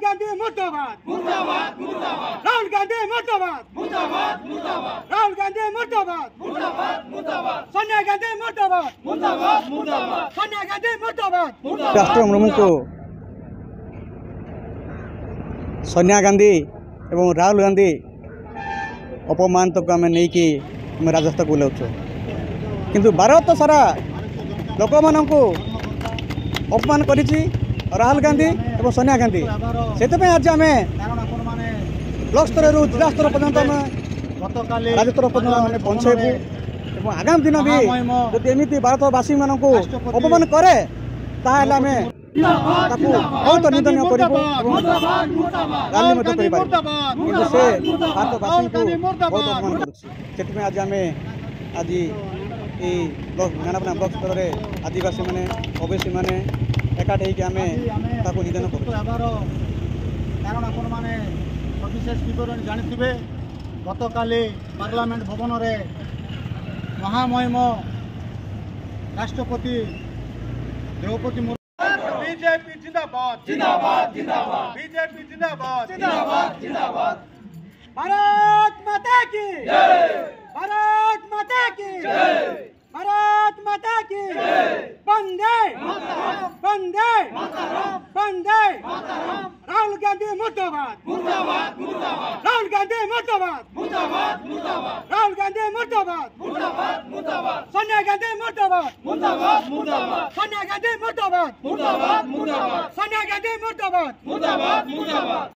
गांधी मुर्दाबाद मुर्दाबाद मुर्दाबाद राहुल गांधी मुर्दाबाद मुर्दाबाद मुर्दाबाद राहुल गांधी मुर्दाबाद मुर्दाबाद मुर्दाबाद सोनिया गांधी मुर्दाबाद मुर्दाबाद मुर्दाबाद सोनिया गांधी मुर्दाबाद राष्ट्र प्रमुख सोनिया गांधी एवं राहुल गांधी अपमान तक आम नहीं कि राजस्थ को बुलाऊँ किंतु भारत सारा लोक मान अपमान कर राहुल गांधी और सोनिया गांधी से आज आम ब्लॉक स्तर जिला स्तर पर्यंत राज्य स्तर पर्यंत पहुँचेबू आगामी दिन भी जब एमती भारतवासी मान अपमान कै आम बहुत निंदनीय कर भारतवासी बहुत अपमान कर आज आम आज ज्ञानपना ब्लॉक स्तर में आदिवासी मैंने ओबीसी मैंने एकाठी आम निधन कर कारण आपण मैंने सविशेष विवरण जानी गत काली पार्लियामेंट भवन में महामहिम राष्ट्रपति द्रौपदी मुर्मू बीजेपी जिंदाबाद जिंदाबाद जिंदाबाद बीजेपी जिंदाबाद जिंदाबाद जिंदाबाद भारत माता की जय भारत माता की जय भारत माता की वंदे वंदे वंदे राहुल गांधी मुर्दाबाद मुर्दाबाद मुर्दाबाद राहुल गांधी मुर्दाबाद मुर्दाबाद मुर्दाबाद राहुल गांधी मुर्दाबाद मुर्दाबाद मुर्दाबाद सोनिया गांधी मुर्दाबाद मुर्दाबाद मुर्दाबाद सोनिया गांधी मुर्दाबाद मुर्दाबाद मुर्दाबाद सोनिया गांधी मुर्दाबाद मुर्दाबाद मुर्दाबाद